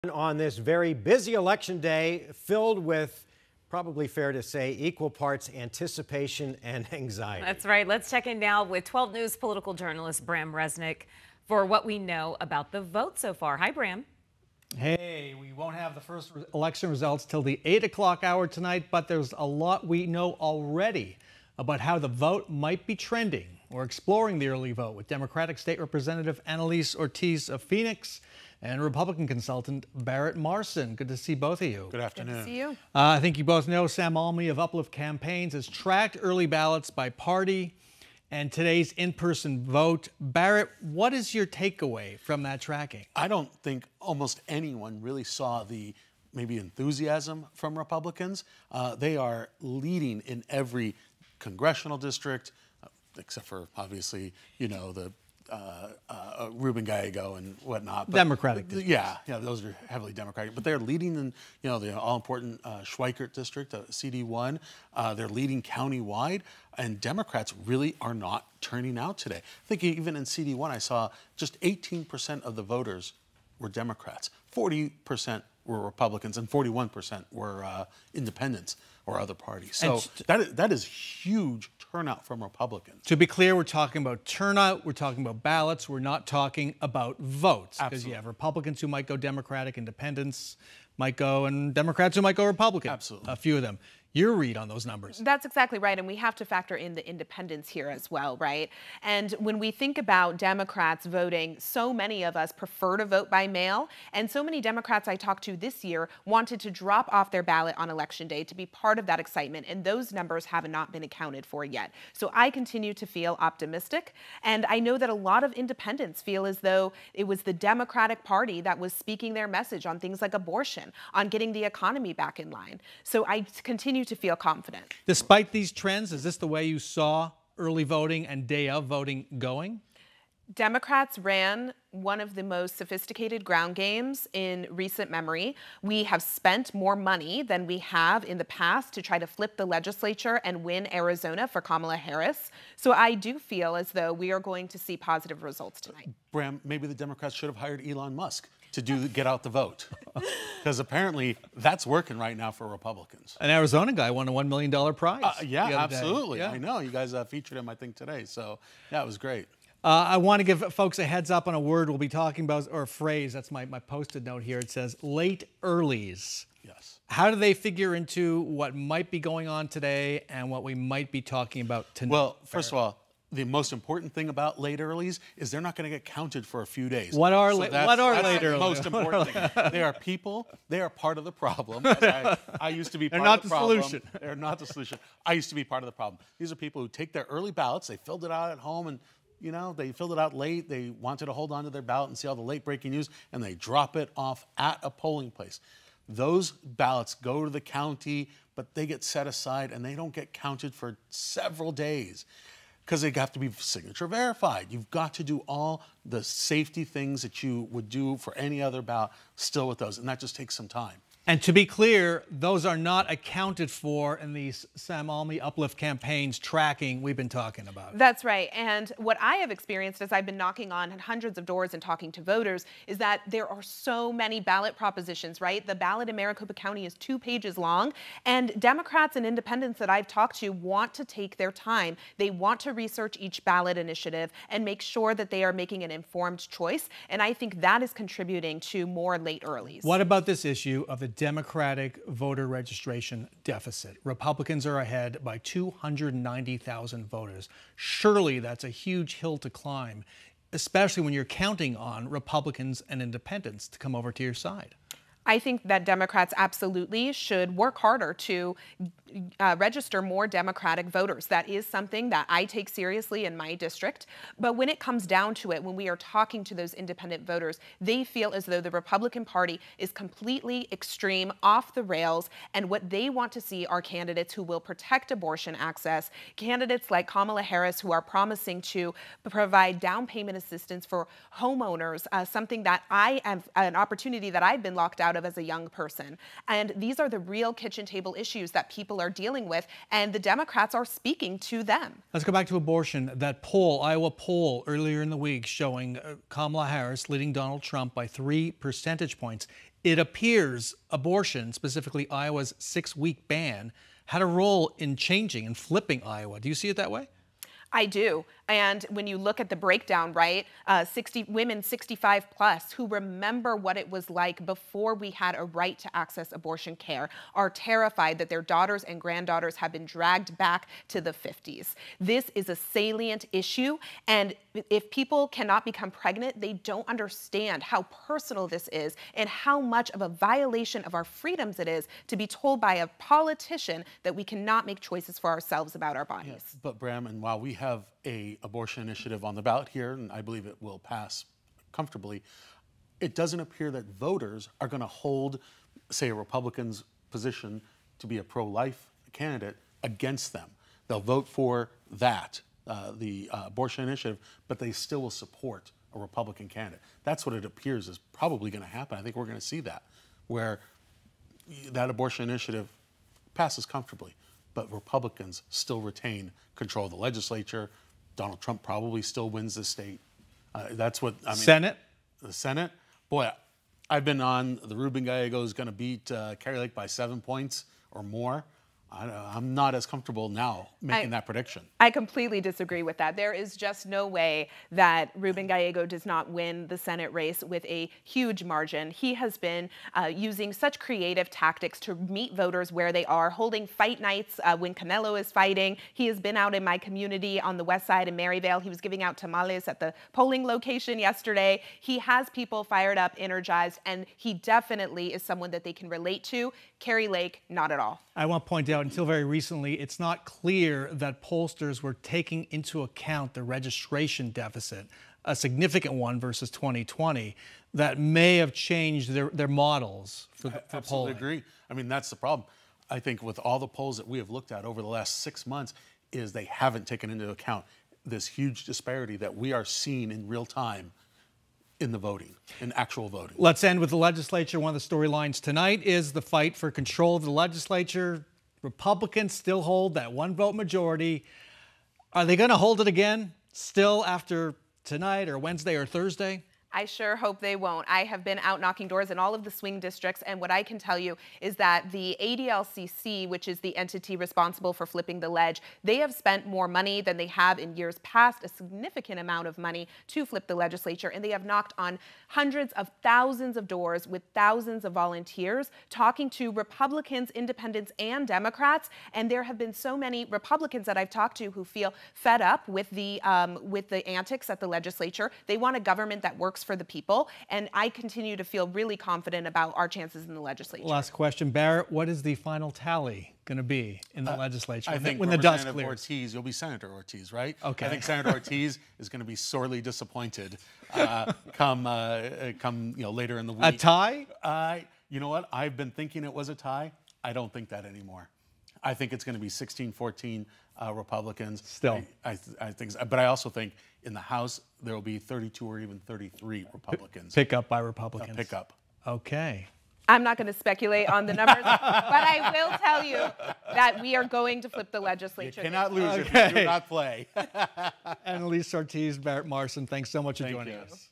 On this very busy election day, filled with, probably fair to say, equal parts anticipation and anxiety. That's right. Let's check in now with 12 News political journalist Brahm Resnik for what we know about the vote so far. Hi, Brahm. Hey, we won't have the first election results till the 8 o'clock hour tonight, but there's a lot we know already about how the vote might be trending. We're exploring the early vote with Democratic State Representative Annalise Ortiz of Phoenix and Republican consultant Barrett Marson. Good to see both of you. Good afternoon. Good to see you. I think you both know Sam Almy of Uplift Campaigns has tracked early ballots by party and today's in-person vote. Barrett, what is your takeaway from that tracking? I don't think almost anyone really saw the maybe enthusiasm from Republicans. They are leading in every congressional district, except for obviously, you know, the Ruben Gallego and whatnot. But Democratic. Yeah, those are heavily Democratic. But they're leading in, you know, the all-important Schweikert district, CD1. They're leading countywide, and Democrats really are not turning out today. I think even in CD1, I saw just 18% of the voters were Democrats, 40% were Republicans, and 41% were independents or other parties. So that is huge turnout from Republicans. To be clear, we're talking about turnout, we're talking about ballots, we're not talking about votes. Because you have Republicans who might go Democratic, independents might go, and Democrats who might go Republican. Absolutely. A few of them. Your read on those numbers? That's exactly right, and we have to factor in the independents here as well, right? And when we think about Democrats voting, so many of us prefer to vote by mail, and so many Democrats I talked to this year wanted to drop off their ballot on Election Day to be part of that excitement, and those numbers have not been accounted for yet. So I continue to feel optimistic, and I know that a lot of independents feel as though it was the Democratic Party that was speaking their message on things like abortion, on getting the economy back in line. So I continue to feel confident. Despite these trends, is this the way you saw early voting and day of voting going? Democrats ran one of the most sophisticated ground games in recent memory. We have spent more money than we have in the past to try to flip the legislature and win Arizona for Kamala Harris. So I do feel as though we are going to see positive results tonight. Brahm, maybe the Democrats should have hired Elon Musk to get out the vote, because apparently that's working right now for Republicans. An Arizona guy won a $1 million prize. Yeah, absolutely. Yeah. I know. You guys featured him, I think, today. So, yeah, it was great. I want to give folks a heads up on a word we'll be talking about, or a phrase. That's my posted note here. It says late earlies. Yes. How do they figure into what might be going on today and what we might be talking about tonight? Well, first of all, the most important thing about late earlies is they're not going to get counted for a few days. What are late earlies? The most important thing. They are people. They are part of the problem. I used to be part of the problem. They're not the solution. They're not the solution. I used to be part of the problem. These are people who take their early ballots. They filled it out at home, and you know, they filled it out late. They wanted to hold on to their ballot and see all the late breaking news, and they drop it off at a polling place. Those ballots go to the county, but they get set aside, and they don't get counted for several days, because they have to be signature verified. You've got to do all the safety things that you would do for any other ballot still with those, and that just takes some time. And to be clear, those are not accounted for in these Sam Almy Uplift Campaigns tracking we've been talking about. That's right. And what I have experienced as I've been knocking on hundreds of doors and talking to voters is that there are so many ballot propositions, right? The ballot in Maricopa County is 2 pages long, and Democrats and independents that I've talked to want to take their time. They want to research each ballot initiative and make sure that they are making an informed choice. And I think that is contributing to more late earlies. What about this issue of the Democratic voter registration deficit? Republicans are ahead by 290,000 voters. Surely that's a huge hill to climb, especially when you're counting on Republicans and independents to come over to your side. I think that Democrats absolutely should work harder to register more Democratic voters. That is something that I take seriously in my district. But when it comes down to it, when we are talking to those independent voters, they feel as though the Republican Party is completely extreme, off the rails, and what they want to see are candidates who will protect abortion access, candidates like Kamala Harris who are promising to provide down payment assistance for homeowners, something that an opportunity that I've been locked out of as a young person. And these are the real kitchen table issues that people are dealing with, and the Democrats are speaking to them. Let's go back to abortion. That poll, Iowa poll earlier in the week showing Kamala Harris leading Donald Trump by 3 percentage points. it appears abortion, specifically Iowa's 6-week ban, had a role in changing and flipping Iowa. Do you see it that way? I do. And when you look at the breakdown, right, 60 women 65 plus who remember what it was like before we had a right to access abortion care are terrified that their daughters and granddaughters have been dragged back to the 50s. This is a salient issue, and if people cannot become pregnant, they don't understand how personal this is and how much of a violation of our freedoms it is to be told by a politician that we cannot make choices for ourselves about our bodies. Yes, but Brahm, and while we have an abortion initiative on the ballot here, and I believe it will pass comfortably, it doesn't appear that voters are going to hold, say, a Republican's position to be a pro-life candidate against them. They'll vote for that, the abortion initiative, but they still will support a Republican candidate. That's what it appears is probably going to happen. I think we're going to see that, where that abortion initiative passes comfortably, but Republicans still retain control of the legislature. Donald Trump probably still wins the state. That's what I mean. Senate? The Senate? Boy, I've been on the Ruben Gallego is going to beat Kari Lake by 7 points or more. I'm not as comfortable now making that prediction. I completely disagree with that. There is just no way that Ruben Gallego does not win the Senate race with a huge margin. He has been using such creative tactics to meet voters where they are, holding fight nights when Canelo is fighting. He has been out in my community on the west side in Maryvale. He was giving out tamales at the polling location yesterday. He has people fired up, energized, and he definitely is someone that they can relate to. Kari Lake, not at all. I want to point out, until very recently, it's not clear that pollsters were taking into account the registration deficit, a significant one versus 2020, that may have changed their models for polling. I absolutely agree. I mean, that's the problem. I think with all the polls that we have looked at over the last 6 months is they haven't taken into account this huge disparity that we are seeing in real time in the voting, in actual voting. Let's end with the legislature. One of the storylines tonight is the fight for control of the legislature. Republicans still hold that 1-vote majority. Are they going to hold it again still after tonight or Wednesday or Thursday? I sure hope they won't. I have been out knocking doors in all of the swing districts, and what I can tell you is that the ADLCC, which is the entity responsible for flipping the ledge, they have spent more money than they have in years past, a significant amount of money to flip the legislature, and they have knocked on hundreds of thousands of doors with thousands of volunteers, talking to Republicans, independents, and Democrats, and there have been so many Republicans that I've talked to who feel fed up with the antics at the legislature. They want a government that works for the people, and I continue to feel really confident about our chances in the legislature. Last question, Barrett, what is the final tally going to be in the legislature I think when the dust Representative clears? Ortiz, you'll be Senator Ortiz, right? Okay. I think Senator Ortiz is going to be sorely disappointed come later in the week. A tie? You know what? I've been thinking it was a tie. I don't think that anymore. I think it's going to be 16-14 Republicans. Still. I think, but I also think in the House there will be 32 or even 33 Republicans. Pick up by Republicans. Pick up. Okay. I'm not going to speculate on the numbers, but I will tell you that we are going to flip the legislature. You cannot lose if you do not play. Annalise Ortiz, Barrett Marson, thanks so much for joining us.